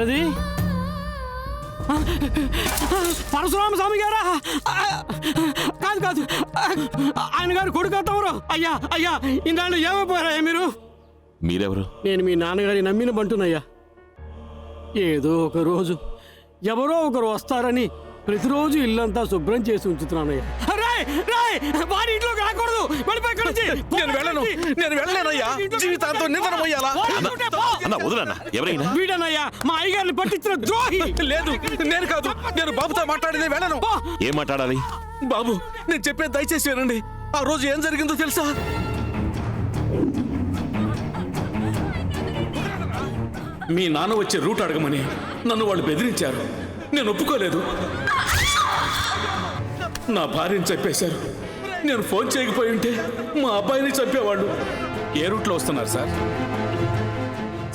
ఎవరది? పరశురామ స్వామి గారా? కాదు కాదు, ఆయన గారు కొడుకు తమరు. అయ్యా అయ్యా, ఇన్నాళ్ళు ఏమైపోయారయ్యా మీరు? మీరెవరు? నేను మీ నాన్నగారి నమ్మిన బంటునయ్యా. ఏదో ఒక రోజు ఎవరో ఒకరు వస్తారని ప్రతిరోజు ఇల్లంతా శుభ్రం చేసి ఉంచుతున్నానయ్యా. వాడి ఇంట్లోకి రాకూడదు. నేను వెళ్ళలేనయ్యా. జీవితాంతం నిద్రపోయాలా? ఎవరైనా వీడనయ్యా మా అయ్యగారిని పట్టించిన ద్రోహి. లేదు, నేను కాదు. నేను బాబుతో మాట్లాడి వెళ్ళను. ఏం మాట్లాడాలి? బాబు, నేను చెప్పేది దయచేసి వినండి. ఆ రోజు ఏం జరిగిందో తెలుసా? మీ నాన్న వచ్చే రూట్ అడగమని నన్ను వాళ్ళు బెదిరించారు. నేను ఒప్పుకోలేదు. నా భార్యని చంపేశారు. నేను ఫోన్ చేయకపోయి ఉంటే మా అబ్బాయిని చంపేవాళ్ళు. ఏ రూట్లో వస్తున్నారు సార్?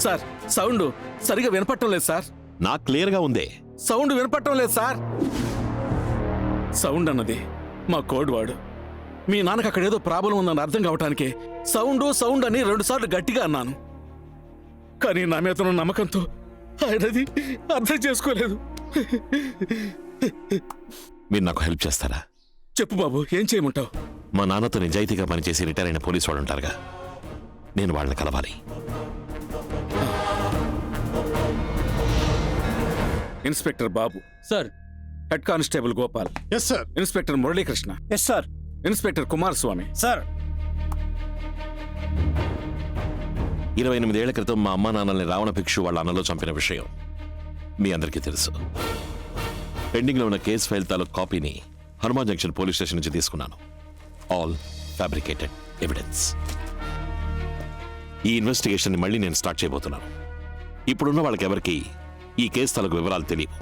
సార్, సౌండ్ సరిగా వినపట్టం లేదు సార్. నాకు క్లియర్గా ఉందే. సౌండ్ వినపట్టం లేదు సార్. సౌండ్ అన్నది మా కోడ్ వాడు. మీ నాన్నకు అక్కడ ఏదో ప్రాబ్లం ఉందని అర్థం కావటానికి సౌండ్ అని 2 సార్లు గట్టిగా అన్నాను. కానీ నా మీద ఉన్న నమ్మకంతో ఆయనది అర్థం చేసుకోలేదు. మీరు నాకు హెల్ప్ చేస్తారా? చెప్పు బాబు, ఏం చేయమంటావు? మా నాన్నతో నిజాయితీగా పనిచేసి రిటైర్ అయిన పోలీసు వాళ్ళు ఉంటారుగా, నేను వాళ్ళని కలవాలి. Inspector Babu sir. Head constable Gopal. Yes sir. Inspector Muralikrishna. Yes sir. Inspector Kumaraswamy. Sir. 28 ఏళ్ల క్రితం మా అమ్మా నాన్నల్ని రావణ భిక్షు వాళ్ళ అన్నలో చంపిన విషయం మీ అందరికీ తెలుసు. పెండింగ్లో ఉన్న కేసు ఫైల్ తాలూకు కాపీని హనుమాన్ జంక్షన్ పోలీస్ స్టేషన్ నుంచి తీసుకున్నాను. All fabricated evidence. ఈ ఇన్వెస్టిగేషన్ మళ్ళీ నేను స్టార్ట్ చేయబోతున్నాను. ఇప్పుడున్న వాళ్ళకి ఎవరికి ఈ కేసు తాలూకు వివరాలు తెలియవు.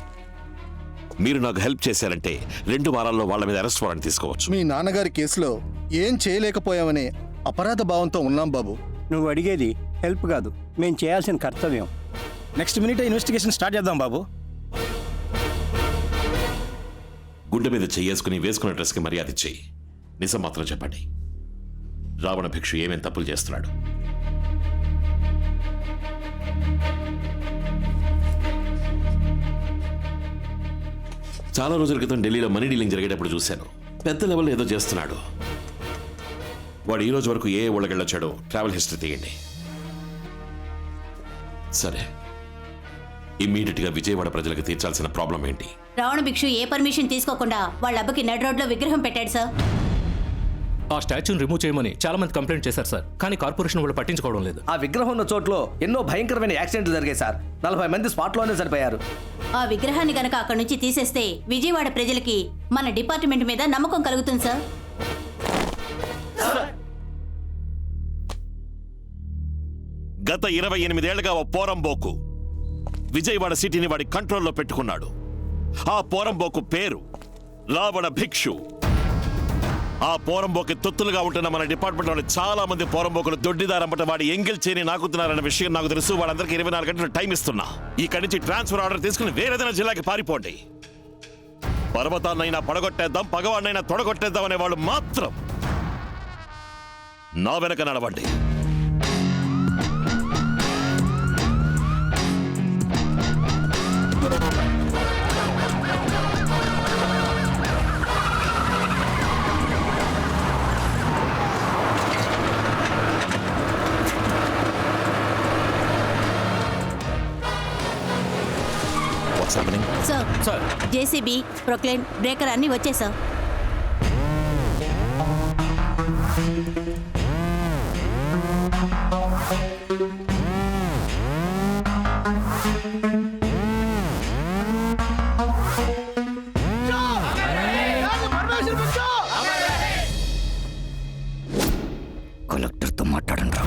మీరు నాకు హెల్ప్ చేశారంటే 2 వారాల్లో వాళ్ళ మీద అరెస్ట్ వారెంట్ తీసుకోవచ్చు. మీ నాన్నగారి కేసులో ఏం చేయలేకపోయామనే అపరాధ భావంతో ఉన్నాం బాబు. నువ్వు అడిగేది హెల్ప్ కాదు, మేము చేయాల్సిన కర్తవ్యం. నెక్స్ట్ మినిట్ ఇన్వెస్టిగేషన్ స్టార్ట్ చేద్దాం బాబు. గుండె మీద చెయ్యేసుకుని వేసుకున్న డ్రెస్కి మర్యాద ఇచ్చి నిజం మాత్రం చెప్పండి. రావణ భిక్షు ఏమేం తప్పులు చేస్తున్నాడు? చాలా రోజుల క్రితం ఢిల్లీలో మనీ డీలింగ్ జరిగేటప్పుడు చూశాను. పెద్ద లెవెల్లో ఏదో చేస్తున్నాడు. వాడు ఈ రోజు వరకు ఏ ఊళ్ళకెళ్ళొచ్చాడో ట్రావెల్ హిస్టరీ తీయండి. సరే, ఇమ్మీడియట్ గా విజయవాడ ప్రజలకు తీర్చాల్సిన ప్రాబ్లం ఏంటి? రావణ భిక్షు ఏ పర్మిషన్ తీసుకోకుండా వాళ్ళ అబ్బకి నడ్ రోడ్ లో విగ్రహం పెట్టాడు సార్. ఆ స్టాచ్యూని రిమూవ్ చేయమని చాలా మంది కంప్లైంట్ చేశారు సార్, కానీ కార్పొరేషన్ వాళ్ళు పట్టించుకోవడం లేదు. ఆ విగ్రహం ఉన్న చోట్లో ఎన్నో భయంకరమైన యాక్సిడెంట్లు జరిగాయి సార్. 40 మంది స్పాట్లోనే చనిపోయారు. ఆ విగ్రహాన్ని గనక అక్కడి నుంచి తీసేస్తే విజయవాడ ప్రజలకి మన డిపార్ట్మెంట్ మీద నమ్మకం కలుగుతుంది సార్. గత 28 ఏళ్లుగా ఓ పోరంబోకు విజయవాడ సిటీని వాడి కంట్రోల్లో పెట్టుకున్నాడు. ఆ పోరంబోకు పేరు రావణ భిక్షు. ఆ పోరంబోకి తొత్తులుగా ఉంటున్న మన డిపార్ట్మెంట్లోని చాలా మంది పోరంబోకులు దొడ్డిదారంపట వాడి ఎంగిల్ చేయని నాకుతున్నారన్న విషయం నాకు తెలుసు. వాళ్ళందరికీ 24 గంటలు టైం ఇస్తున్నా. ఇక్కడి నుంచి ట్రాన్స్ఫర్ ఆర్డర్ తీసుకుని వేరేదైనా జిల్లాకి పారిపోండి. పర్వతాన్నైనా పడగొట్టేద్దాం, పగవాడినైనా తొడగొట్టేద్దాం అనే వాళ్ళు మాత్రం నా వెనక నడవండి. సార్, జేసీబీ, ప్రొక్లైన్, బ్రేకర్ అన్ని వచ్చాయి సార్. కలెక్టర్తో మాట్లాడండి రా.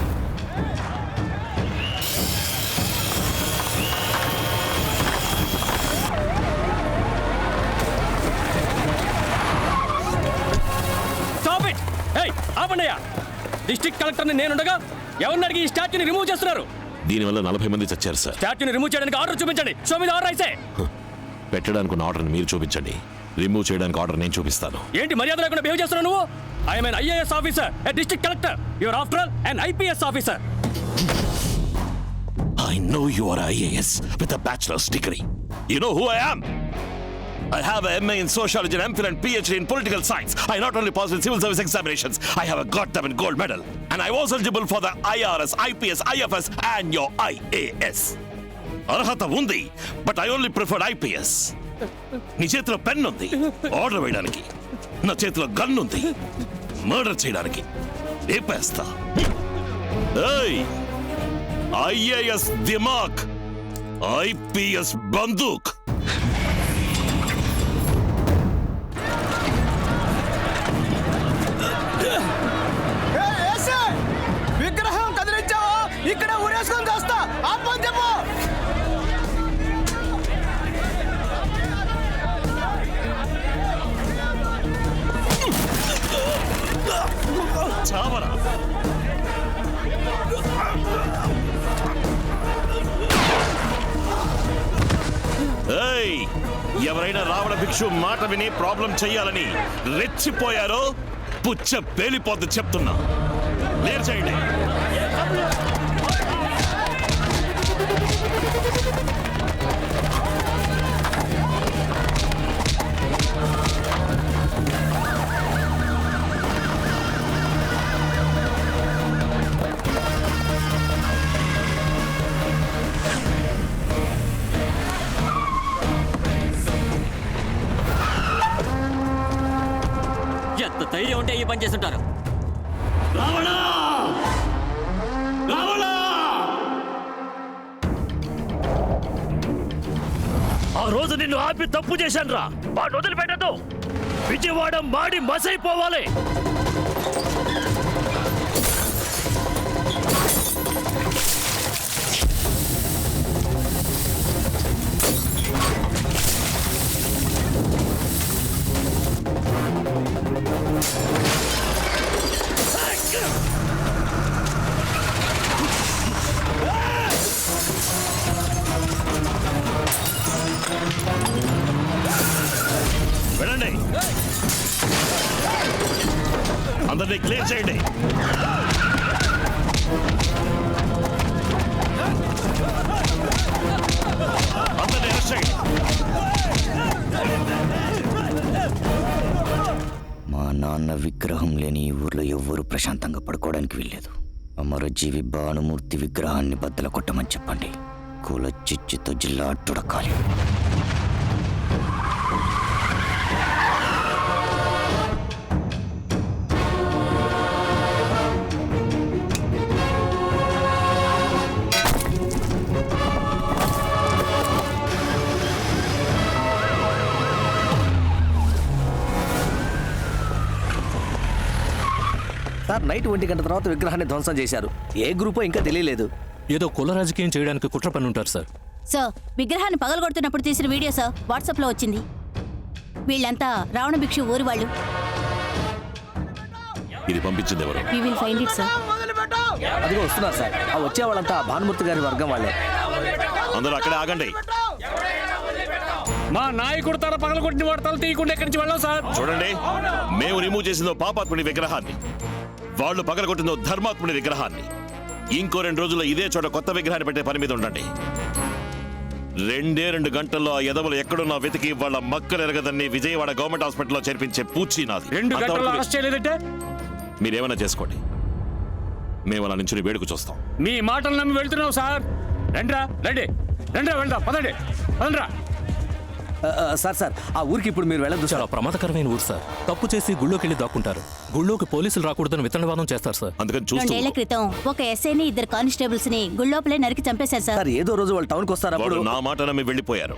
డిస్ట్రిక్ట్ కలెక్టర్ని నేనుండగా ఎవరిని అడిగి ఈ స్టాచ్యూని రిమూవ్ చేస్తున్నారు? దీనివల్ల 40 మంది చచ్చారు సార్. స్టాచ్యూని రిమూవ్ చేయడానికి ఆర్డర్ చూపించండి. షో మీద ఆర్డర్ అయితే పెట్టడానికి ఉన్న ఆర్డర్ని మీరు చూపించండి. రిమూవ్ చేయడానికి ఆర్డర్ నేను చూపిస్తాను. ఏంటి మర్యాద లేకుండా బిహేవ్ చేస్తున్నావు నువ్వు? I'm N IAS officer, a district collector. Your after all an IPS officer. I know you are IAS with a bachelor's degree. You know who I am? I have a MA in sociology and MPhil and PhD in political science. I not only passed in civil service examinations, I have a goddamn gold medal. And I was eligible for the IRS, IPS, IFS and your IAS. అర్హత ఉంది, but I only preferred IPS. నీ చేతిలో pen ఉంది order వేయడానికి, నా చేతిలో gun ఉంది murder చేయడానికి. రేపేస్తా. IAS దిమాక్, IPS బందూక్. విగ్రహం కదిలించావా? ఇక్కడ ఊరేసుకొని చేస్తా. ఆపని చెప్పు. చావరా. ఎవరైనా రావణ భిక్షు మాట విని ప్రాబ్లం చెయ్యాలని రెచ్చిపోయారో పుచ్చ పేలిపోద్దు చెప్తున్నా. క్లియర్ చేయండి. ఎంత ధైర్యం ఉంటే ఈ పని చేస్తుంటారు. ఆ రోజు నిన్ను ఆపి తప్పు చేశాను రా. వాడు వదిలిపెట్టదు. విజయవాడ మాడి మసైపోవాలి. వెళ్ళండి, అందరినీ క్లియర్ చేయండి. అందరినీ అరెస్ట్ చేయండి. మా నాన్న విగ్రహం లేని ఈ ఊర్లో ఎవ్వరూ ప్రశాంతంగా పడుకోవడానికి వీల్లేదు. అమరజీవి భానుమూర్తి విగ్రహాన్ని బద్దలు కొట్టమని చెప్పండి. కుల చిచ్చుతో జిల్లా అట్టుడకాలి. సార్ నైట్ 1 గంట తర్వాత విగ్రహాన్ని ధ్వంసం చేశారు. ఏ గ్రూపో ఇంకా తెలియలేదు. ఏదో కుల రాజకీయం చేయడానికి కుట్ర పని ఉంటారు సార్. సార్ విగ్రహాన్ని పగలగొడుతున్నప్పుడు తీసిన వీడియో సార్ వాట్సాప్లో వచ్చింది. వీళ్ళంతా రావణ భిక్షు ఊరి వాళ్ళు. ఇది పంపించింది ఎవరు? We will find it, sir. అదిగో వస్తున్నారు సార్. ఆ వచ్చే వాళ్ళంతా భానుమూర్తి గారి వర్గం వాళ్ళే. అందరూ అక్కడే ఆగండి. మా నాయకుడు తల పగలగొట్టిన వాడు తల తీయకుండా ఎక్కడి నుంచి వెళ్ళాం సార్. చూడండి, మేము రిమూవ్ చేసిందో పాపాత్ముడి విగ్రహాన్ని, వాళ్ళు పగలగొట్టిందో ధర్మాత్ముడి విగ్రహాన్ని. ఇంకో 2 రోజుల్లో ఇదే చోట కొత్త విగ్రహాన్ని పెట్టే పని మీద ఉండండి. 2 గంటల్లో ఆ ఎదవలు ఎక్కడున్నా వెతికి వాళ్ళ మక్కలు ఎరగదని విజయవాడ గవర్నమెంట్ హాస్పిటల్లో చేర్పించే పూచి నాది. 2 గంటల్లో అరెస్ట్ చేయలేదంటే మీరేమైనా చేసుకోండి, మేము అలా నుంచి వేడుకు చూస్తాం. మీ మాటలు నమ్మి వెళ్తున్నావు సార్. రండ్రా వెళ్దాం. పదండి. సార్ ఆ ఊరికి ఇప్పుడు మీరు వెళ్ళదు. చాలా ప్రమాదకరమైన ఊరు సార్. తప్పు చేసి గుళ్ళోకి వెళ్ళి దాక్కుంటారు. గుళ్ళోకి పోలీసులు రాకూడదని విత్తనవాదం చేస్తారు సార్. అందుకని చూస్తూ 2 ఏళ్ల క్రితం ఒక ఎస్ఐని 2 కానిస్టేబుల్స్ ని గుళ్ళోపలే నరికి చంపేశారు సార్. సార్ ఏదో రోజు వాళ్ళు టౌన్కి వస్తారు. వాళ్ళు అప్పుడు నా మాట నమ్మి వెళ్ళిపోయారు.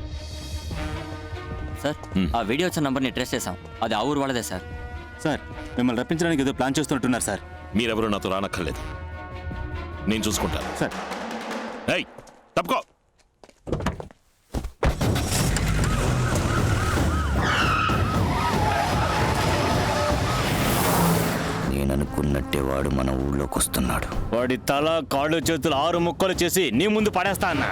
సార్ ఆ వీడియో వచ్చిన నంబర్ని ట్రేస్ చేశాం. అది ఆ ఊరు వాళ్ళదే సార్. సార్ మిమ్మల్ని రప్పించడానికి ఏదో ప్లాన్ చేస్తున్నట్టున్నారు సార్. మీరెవరూ నాతో రానక్కర్లేదు, నేను చూసుకుంటాను. సార్ ఏయ్ తప్పుకో. నేను అనుకున్నట్టే వాడు మన ఊళ్ళోకి వస్తున్నాడు. వాడి తల కాళ్ళు చేతులు 6 ముక్కలు చేసి నీ ముందు పడేస్తా అన్నా.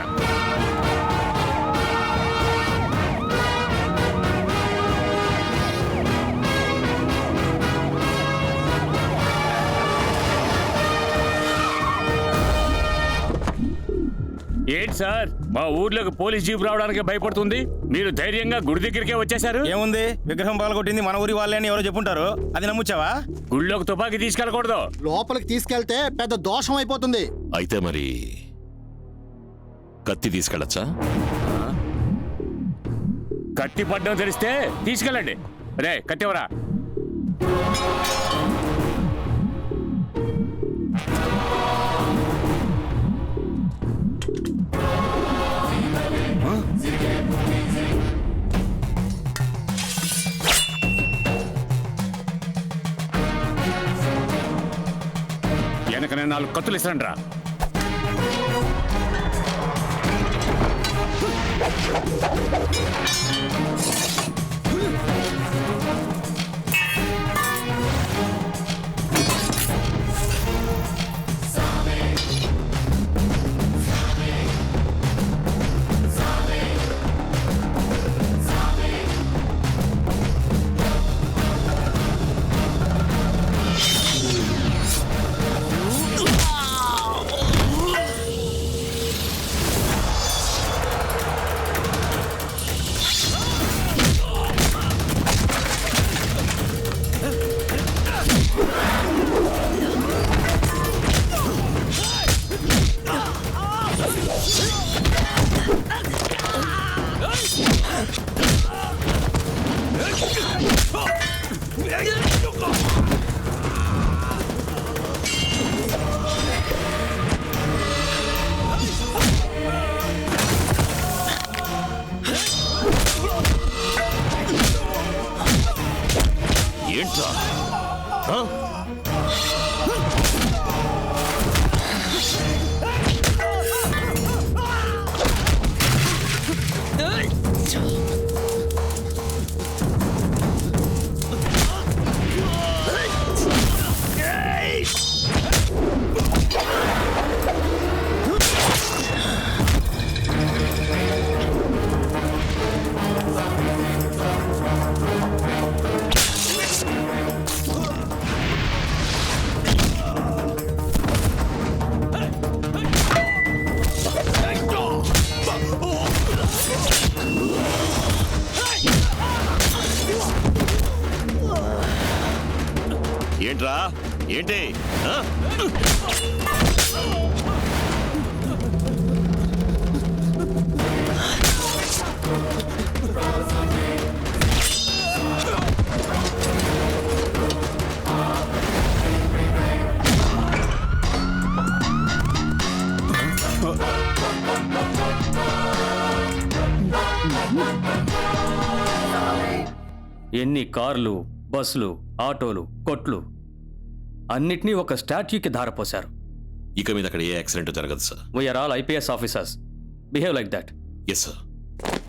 సార్ మా ఊర్లోకి పోలీస్ జీప్ రావడానికి భయపడుతుంది, మీరు ధైర్యంగా గుడి దగ్గరికే వచ్చేసారు. ఏముంది, విగ్రహం పగలగొట్టింది మన ఊరి వాళ్ళే అని ఎవరో చెప్పుంటారు, అది నమ్ముచ్చావా? గుళ్ళోకి తుపాకీ తీసుకెళ్ళకూడదు. లోపలికి తీసుకెళ్తే పెద్ద దోషం అయిపోతుంది. అయితే మరి కత్తి తీసుకెళ్ళచ్చా? కత్తి పడ్డం తెలిస్తే తీసుకెళ్ళండి. రే కత్తివరా. వెనకనే 4 కత్తులు ఇస్తాను రా. ఏంట్రా? ఆ? ఏంట్రా? ఏంటి? ఆ? ఎన్ని కార్లు, బస్సులు, ఆటోలు, కొట్లు అన్నిటినీ ఒక స్టాట్యూకి ధారపోశారు. ఇక మీద అక్కడ ఏ యాక్సిడెంట్ జరగదు sir. We are all IPS officers. Behave like that. Yes sir.